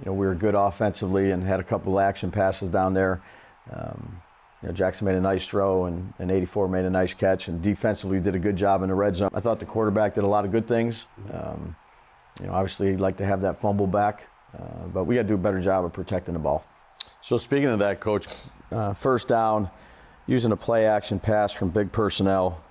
we were good offensively and had a couple of action passes down there. Jaxson made a nice throw, and 84 made a nice catch, and defensively did a good job in the red zone. I thought the quarterback did a lot of good things. Obviously, he'd like to have that fumble back, but we got to do a better job of protecting the ball. So speaking of that, Coach, first down, using a play action pass from big personnel.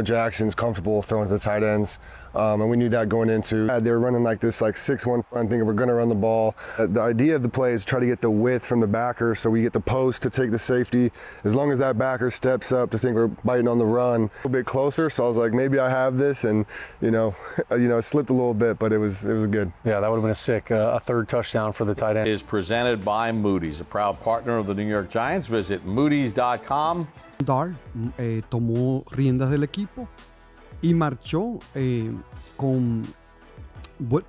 Jackson's comfortable throwing to the tight ends, and we knew that going into. They were running like this, 6-1 front, thinking we're going to run the ball. The idea of the play is to try to get the width from the backer, so we get the post to take the safety. As long as that backer steps up to think we're biting on the run, a little bit closer. So I was like, maybe I have this, and it slipped a little bit, but it was good. Yeah, that would have been a sick a third touchdown for the tight end. Is presented by Moody's, a proud partner of the New York Giants. Visit moodys.com. Dart tomó riendas del equipo y marchó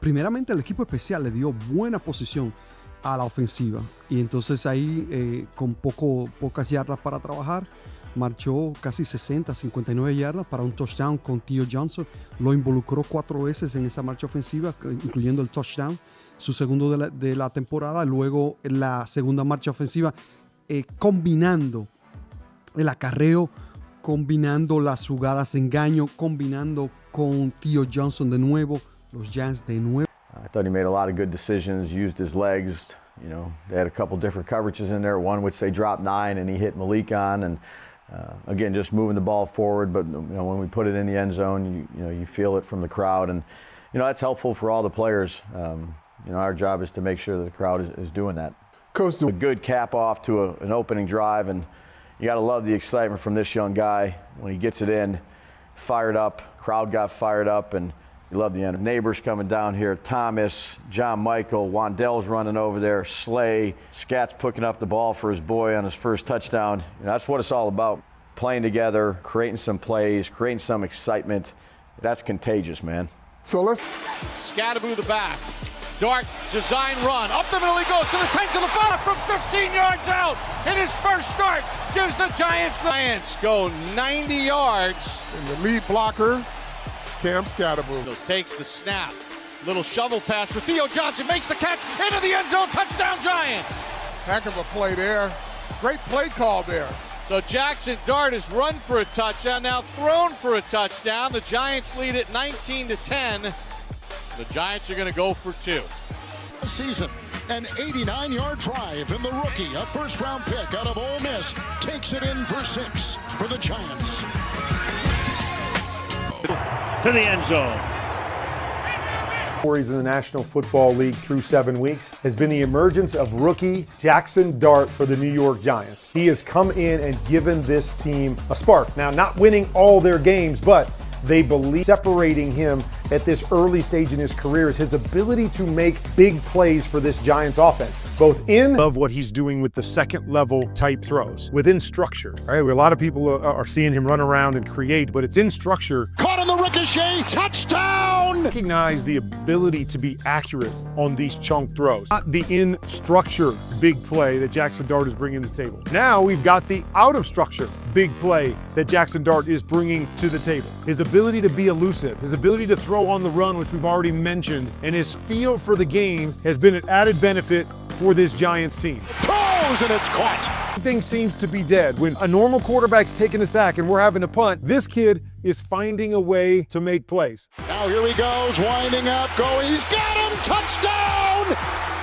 primeramente el equipo especial le dio buena posición a la ofensiva y entonces ahí con pocas yardas para trabajar marchó casi 59 yardas para un touchdown con Theo Johnson. Lo involucró 4 veces en esa marcha ofensiva, incluyendo el touchdown, su segundo de la temporada. Luego la segunda marcha ofensiva combinando el acarreo, combinando las jugadas de engaño, combinando con Theo Johnson de nuevo, los Giants de nuevo. I thought he made a lot of good decisions, used his legs. They had a couple different coverages in there, one which they dropped 9 and he hit Malik on, and again, just moving the ball forward. But when we put it in the end zone, you feel it from the crowd, and that's helpful for all the players. Our job is to make sure that the crowd is doing that. Coach, a good cap off to an opening drive, and you got to love the excitement from this young guy when he gets it in, fired up, crowd got fired up, and you love the end. Neighbors coming down here, Thomas, John Michael, Wandell's running over there, Slay, Scat's picking up the ball for his boy on his first touchdown. That's what it's all about, playing together, creating some plays, creating some excitement. That's contagious, man. So let's... Scatteroo the back. Dart, design run. Up the middle he goes to the 10 to the bottom from 15 yards out. In his first start, gives the Giants go 90 yards. And the lead blocker, Cam Scatteroo. Takes the snap. Little shovel pass for Theo Johnson. Makes the catch into the end zone. Touchdown Giants. Heck of a play there. Great play call there. So Jaxson Dart has run for a touchdown, now thrown for a touchdown. The Giants lead it 19-10. The Giants are going to go for 2. Season, an 89-yard drive, and the rookie, a first-round pick out of Ole Miss, takes it in for 6 for the Giants. To the end zone. Stories in the National Football League through 7 weeks has been the emergence of rookie Jaxson Dart for the New York Giants. He has come in and given this team a spark. Now, not winning all their games, but they believe separating him at this early stage in his career is his ability to make big plays for this Giants offense, both in of what he's doing with the second level type throws within structure. All right, where a lot of people are seeing him run around and create, but it's in structure. Caught on the ricochet, touchdown! Recognize the ability to be accurate on these chunk throws, not the in structure big play that Jaxson Dart is bringing to the table. Now we've got the out of structure big play that Jaxson Dart is bringing to the table. His ability to be elusive, his ability to throw on the run, which we've already mentioned, and his feel for the game has been an added benefit for this Giants team. Throws and it's caught. Everything seems to be dead. When a normal quarterback's taking a sack and we're having to punt, this kid is finding a way to make plays. Now here he goes, winding up, going, he's got him, touchdown!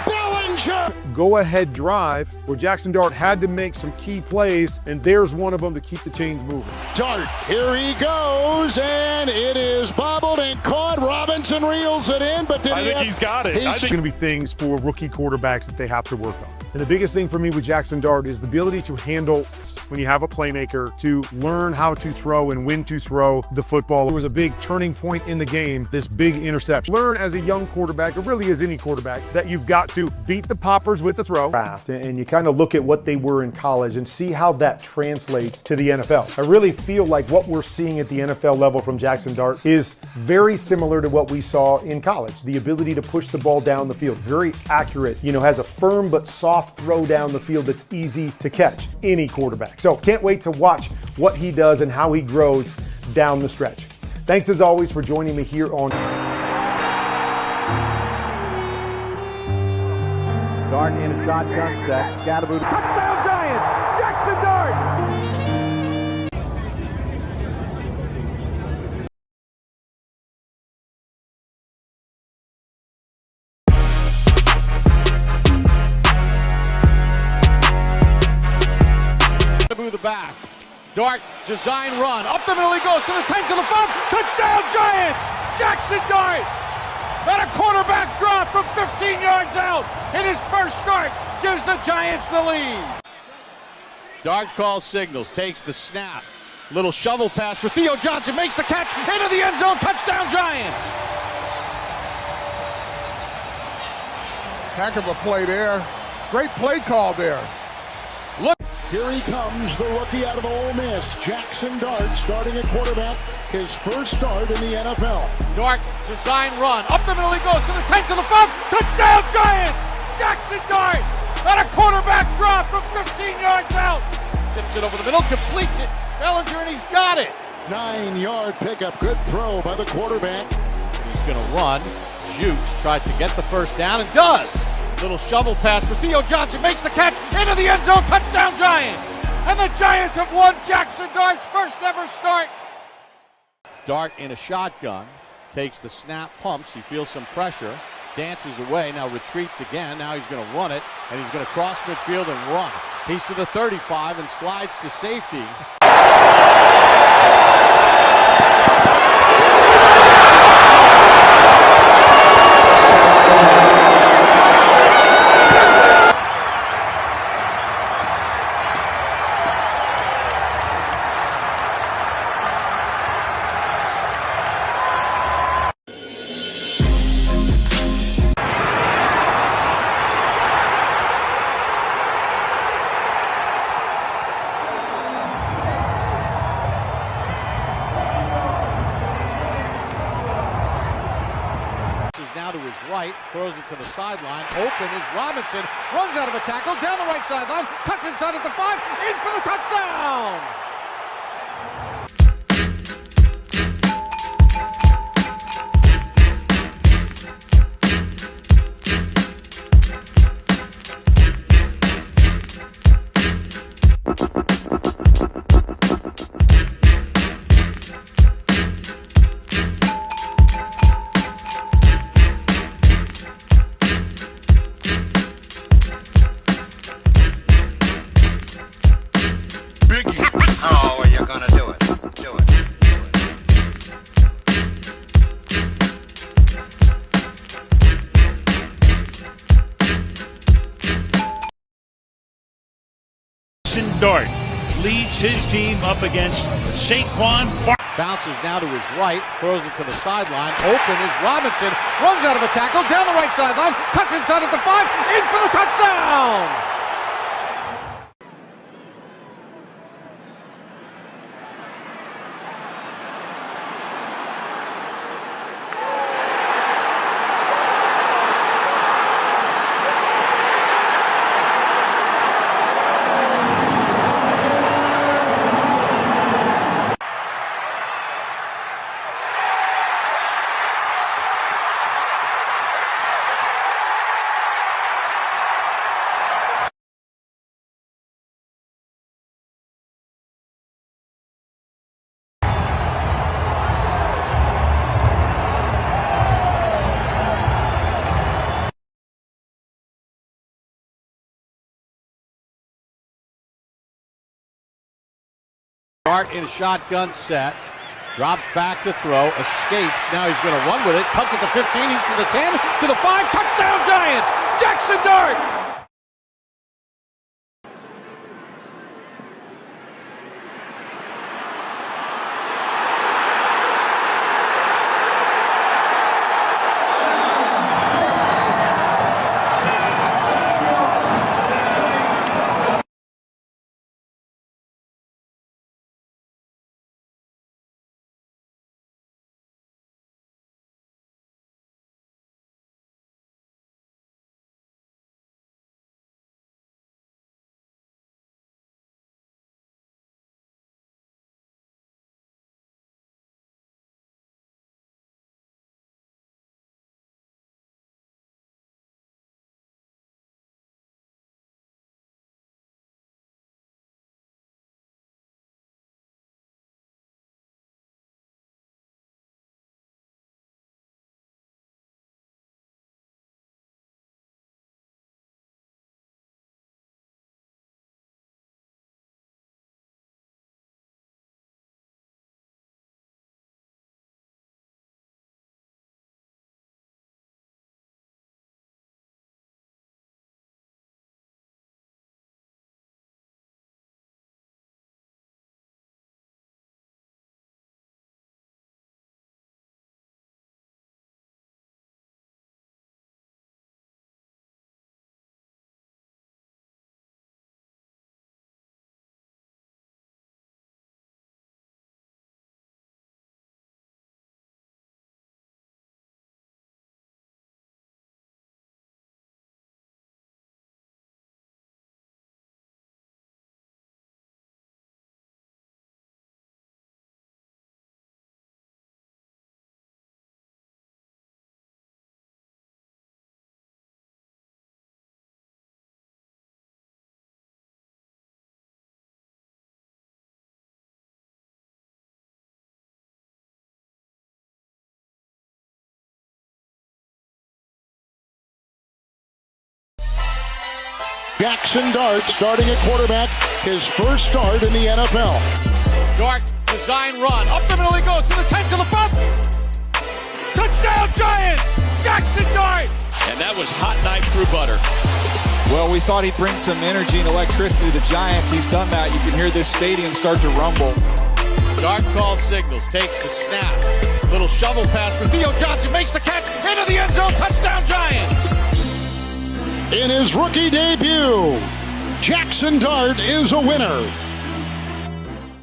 Bellinger! Go-ahead drive where Jaxson Dart had to make some key plays, and there's one of them to keep the chains moving. Dart, here he goes, and it is bobbled and caught. Robinson reels it in, but I think he's got it. I think it's going to be things for rookie quarterbacks that they have to work on. And the biggest thing for me with Jaxson Dart is the ability to handle, when you have a playmaker, to learn how to throw and when to throw the football. It was a big turning point in the game, this big interception. Learn as a young quarterback, or really as any quarterback, that you've got to beat the poppers with the throw. And you kind of look at what they were in college and see how that translates to the NFL. I really feel like what we're seeing at the NFL level from Jaxson Dart is very similar to what we saw in college. The ability to push the ball down the field, very accurate, has a firm but soft throw down the field that's easy to catch, any quarterback. So can't wait to watch what he does and how he grows down the stretch. Thanks as always for joining me here on Dart in a shotgun set. Scatterboot. Touchdown Giants! Jaxson Dart! The back. Dart, design run. Up the middle he goes to the 10, to the 5. Touchdown Giants! Jaxson Dart! And a quarterback drop from 15 yards out in his first start gives the Giants the lead. Dart calls signals, takes the snap. Little shovel pass for Theo Johnson, makes the catch into the end zone. Touchdown Giants! Heck of a play there. Great play call there. Look. Here he comes, the rookie out of Ole Miss, Jaxson Dart, starting at quarterback, his first start in the NFL. Dart, design run. Up the middle he goes to the 10, to the 5. Touchdown Giants! Jaxson Dart! And a quarterback drop from 15 yards out. Tips it over the middle, completes it. Bellinger, and he's got it. 9-yard pickup, good throw by the quarterback. He's going to run. Jukes tries to get the first down and does. Little shovel pass for Theo Johnson, makes the catch into the end zone. Touchdown Giants! And the Giants have won Jaxson Dart's first ever start. Dart in a shotgun, takes the snap, pumps, he feels some pressure, dances away, now retreats again, now he's going to run it, and he's going to cross midfield and run. He's to the 35 and slides to safety. Now to his right, throws it to the sideline. Open is Robinson, runs out of a tackle, down the right sideline, cuts inside at the 5, in for the touchdown! How are you gonna do it? Do it. Jaxson Dart leads his team up against Saquon Barkley. Bounces now to his right, throws it to the sideline. Open is Robinson, runs out of a tackle, down the right sideline, cuts inside at the 5, in for the touchdown! Dart in a shotgun set, drops back to throw, escapes, now he's going to run with it, cuts at the 15, he's to the 10, to the 5, touchdown Giants! Jaxson Dart! Jaxson Dart starting at quarterback, his first start in the NFL. Dart, design run. Up the middle he goes to the 10 to the 5. Touchdown Giants! Jaxson Dart! And that was hot knife through butter. Well, we thought he'd bring some energy and electricity to the Giants. He's done that. You can hear this stadium start to rumble. Dart calls signals, takes the snap. Little shovel pass for Theo Johnson, makes the catch into the end zone. Touchdown Giants! In his rookie debut, Jaxson Dart is a winner.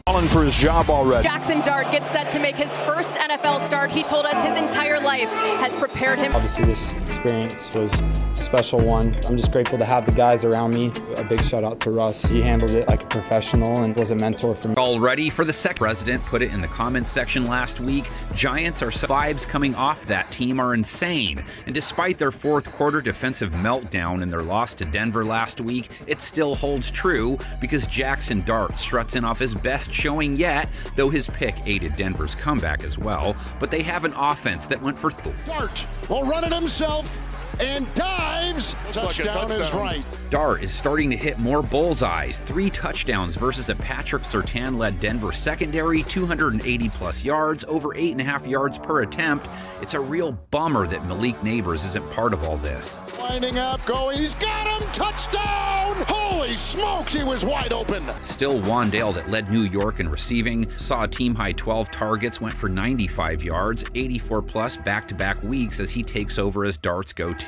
Calling for his job already. Jaxson Dart gets set to make his first NFL start. He told us his entire life has prepared him. Obviously, this experience was a special one. I'm just grateful to have the guys around me. A big shout out to Russ. He handled it like a professional and was a mentor for me. All ready for the second. President put it in the comments section last week. Giants are vibes coming off that team are insane. And despite their fourth quarter defensive meltdown and their loss to Denver last week, it still holds true because Jaxson Dart struts in off his best showing yet, though his pick aided Denver's comeback as well. But they have an offense that went for Dart will run it himself and dives. Touchdown is right. Dart is starting to hit more bullseyes. 3 touchdowns versus a Patrick Surtain-led Denver secondary, 280-plus yards, over 8.5 yards per attempt. It's a real bummer that Malik Neighbors isn't part of all this. Winding up, going, he's got him! Touchdown! Holy smokes, he was wide open! Still Wandale that led New York in receiving, saw a team-high 12 targets, went for 95 yards, 84-plus back-to-back weeks as he takes over as Dart's go-to.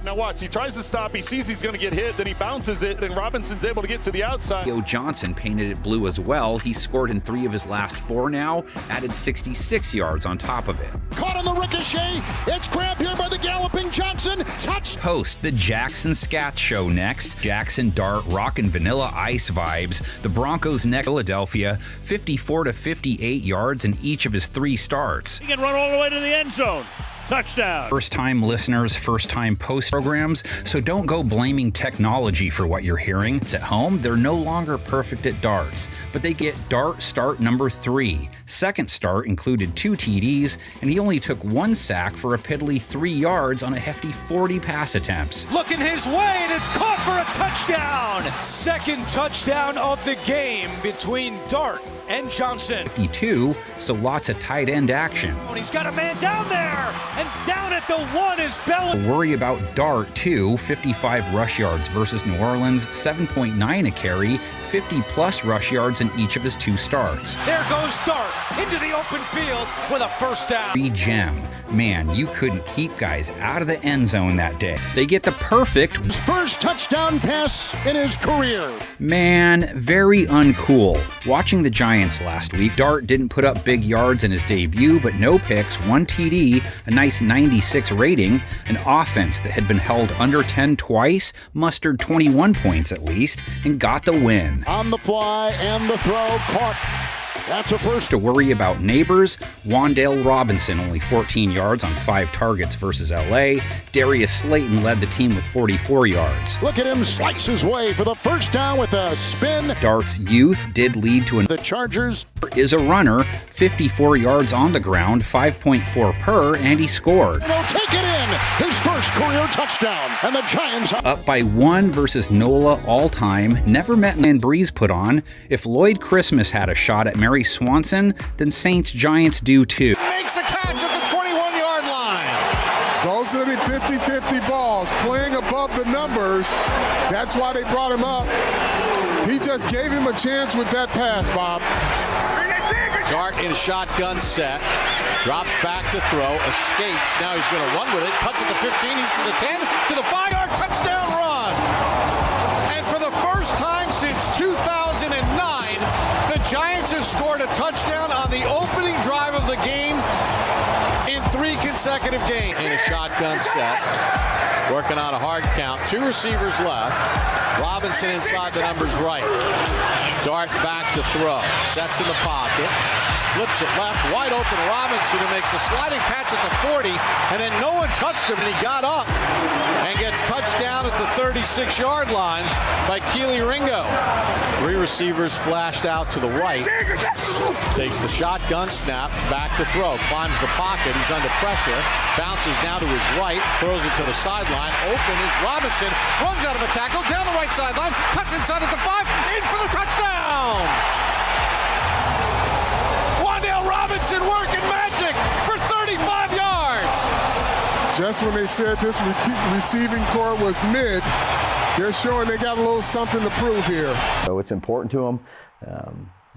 Now watch, he tries to stop, he sees he's going to get hit, then he bounces it, and Robinson's able to get to the outside. Theo Johnson painted it blue as well. He scored in 3 of his last 4 now, added 66 yards on top of it. Caught on the ricochet, it's grabbed here by the galloping Johnson, touch! Host the Jaxson Scat Show next. Jaxson Dart, rock and vanilla ice vibes. The Broncos next Philadelphia, 54 to 58 yards in each of his 3 starts. He can run all the way to the end zone. Touchdown. First-time listeners, first-time post programs, so don't go blaming technology for what you're hearing. It's at home, they're no longer perfect at darts, but they get Dart start number 3. Second start included 2 TDs, and he only took 1 sack for a piddly 3 yards on a hefty 40 pass attempts. Looking his way, and it's caught for a touchdown! Second touchdown of the game between Dart and Johnson. 52, so lots of tight end action. He's got a man down there, and down at the 1 is Bell. Worry about Dart, too. 55 rush yards versus New Orleans, 7.9 a carry, 50-plus rush yards in each of his 2 starts. There goes Dart into the open field with a first down. Gem. Man, you couldn't keep guys out of the end zone that day. They get the perfect his first touchdown pass in his career. Man, very uncool. Watching the Giants last week, Dart didn't put up big yards in his debut, but no picks, 1 TD, a nice 96 rating, an offense that had been held under 10 twice, mustered 21 points at least, and got the win. On the fly and the throw caught. That's a first. To worry about Neighbors, Wandale Robinson only 14 yards on 5 targets versus LA. Darius Slayton led the team with 44 yards. Look at him slice his way for the first down with a spin. Dart's youth did lead to the Chargers. Is a runner, 54 yards on the ground, 5.4 per, and he scored. He'll take it in. His first career touchdown. And the Giants up by 1 versus NOLA all time. Never met man Breeze put on. If Lloyd Christmas had a shot at Mary Swanson, then Saints Giants do too. Makes a catch at the 21-yard line. Those are the 50-50 balls, playing above the numbers. That's why they brought him up. He just gave him a chance with that pass, Bob. Dart in shotgun set, drops back to throw, escapes. Now he's going to run with it, cuts at the 15, he's to the 10, to the 5-yard touchdown run. And for the first time since 2009, the Giants have scored a touchdown on the opening drive of the game in 3 consecutive games. In a shotgun set, working on a hard count, 2 receivers left. Robinson inside the numbers right. Dart back to throw, sets in the pocket, flips it left, wide open Robinson, who makes a sliding catch at the 40, and then no one touched him, and he got up and gets touched down at the 36-yard line by Keely Ringo. 3 receivers flashed out to the right. Takes the shotgun snap, back to throw, climbs the pocket, he's under pressure, bounces now to his right, throws it to the sideline, open is Robinson, runs out of a tackle, down the right sideline, cuts inside at the 5, in for the touchdown! Wan'Dale Robinson working magic for 35 yards! Just when they said this receiving core was mid, they're showing they got a little something to prove here. So it's important to them.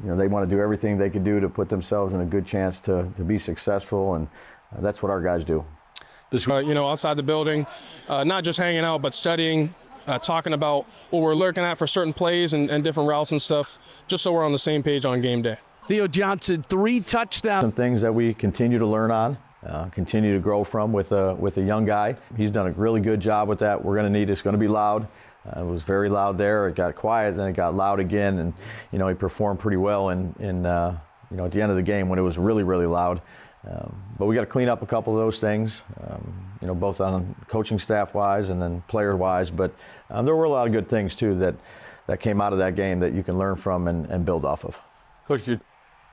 They want to do everything they can do to put themselves in a good chance to be successful, and that's what our guys do. Outside the building, not just hanging out, but studying, talking about what we're looking at for certain plays and different routes and stuff, just so we're on the same page on game day. Theo Johnson, 3 touchdowns. Some things that we continue to learn on, continue to grow from with a young guy. He's done a really good job with that. We're going to need, it's going to be loud. It was very loud there. It got quiet, then it got loud again, and he performed pretty well in at the end of the game when it was really, really loud. But we got to clean up a couple of those things, both on coaching staff-wise and then player-wise. But there were a lot of good things too that came out of that game that you can learn from and build off of. Coach,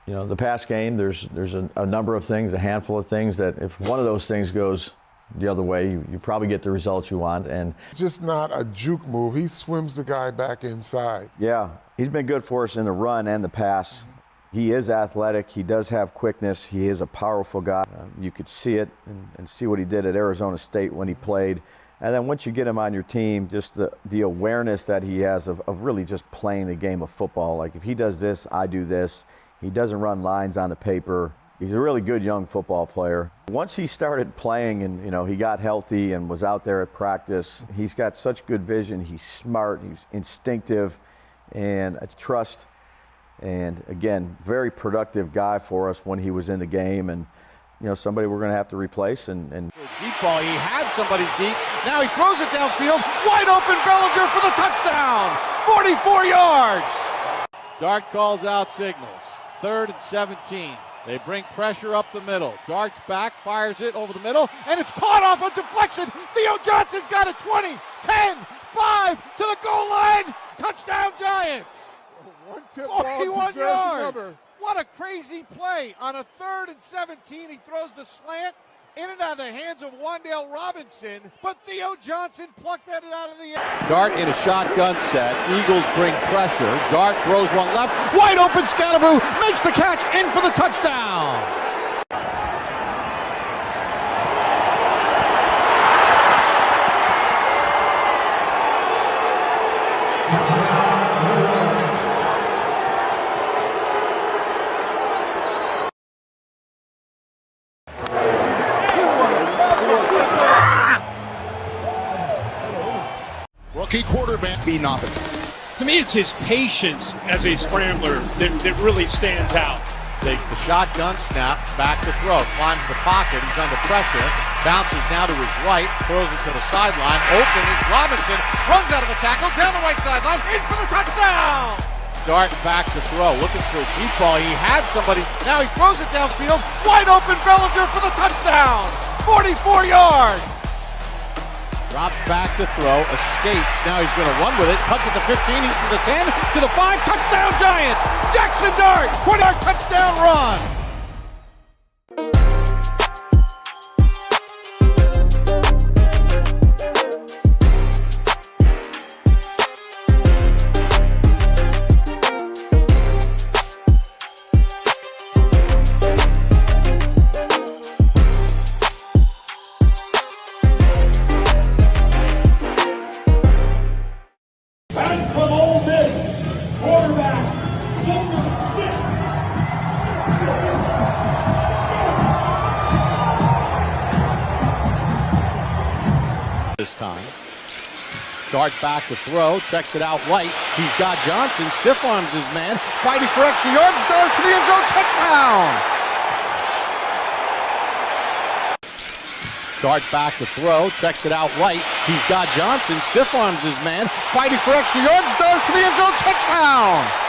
the past game, there's a number of things, a handful of things that if one of those things goes the other way, you probably get the results you want. And It's just not a juke move. He swims the guy back inside. Yeah, he's been good for us in the run and the pass. He is athletic. He does have quickness. He is a powerful guy. You could see it and see what he did at Arizona State when he played. And then once you get him on your team, just the awareness that he has of really just playing the game of football. Like if he does this, I do this. He doesn't run lines on the paper. He's a really good young football player. Once he started playing and he got healthy and was out there at practice, he's got such good vision. He's smart, he's instinctive, and it's trust. And again, very productive guy for us when he was in the game, and somebody we're going to have to replace. And deep ball, he had somebody deep. Now he throws it downfield, wide open Bellinger for the touchdown, 44 yards. Dart calls out signals, 3rd and 17. They bring pressure up the middle. Dart's back, fires it over the middle, and it's caught off a deflection. Theo Johnson's got it 20, 10, 5 to the goal line. Touchdown Giants. One tip ball deserves another. What a crazy play. On a 3rd and 17, he throws the slant in and out of the hands of Wan'Dale Robinson, but Theo Johnson plucked that out of the air. Dart in a shotgun set. Eagles bring pressure. Dart throws one left. Wide open Scalaboo makes the catch, in for the touchdown. Rookie quarterback. Speeding off it. To me, it's his patience as a scrambler that really stands out. Takes the shotgun snap, back to throw, climbs the pocket, he's under pressure, bounces now to his right, throws it to the sideline, open is Robinson, runs out of a tackle, down the right sideline, in for the touchdown! Dart back to throw, looking for a deep ball, he had somebody, now he throws it downfield, wide open Bellinger for the touchdown! 44 yards! Drops back to throw, escapes, now he's going to run with it, cuts it to 15, he's to the 10, to the 5, touchdown Giants! Jaxson Dart, 20-yard touchdown run! This time. Dart back to throw, checks it out right. He's got Johnson, stiff arms his man, fighting for extra yards, Darts to the end zone, touchdown! Dart back to throw, checks it out right. He's got Johnson, stiff arms his man, fighting for extra yards, Darts to the end zone, touchdown!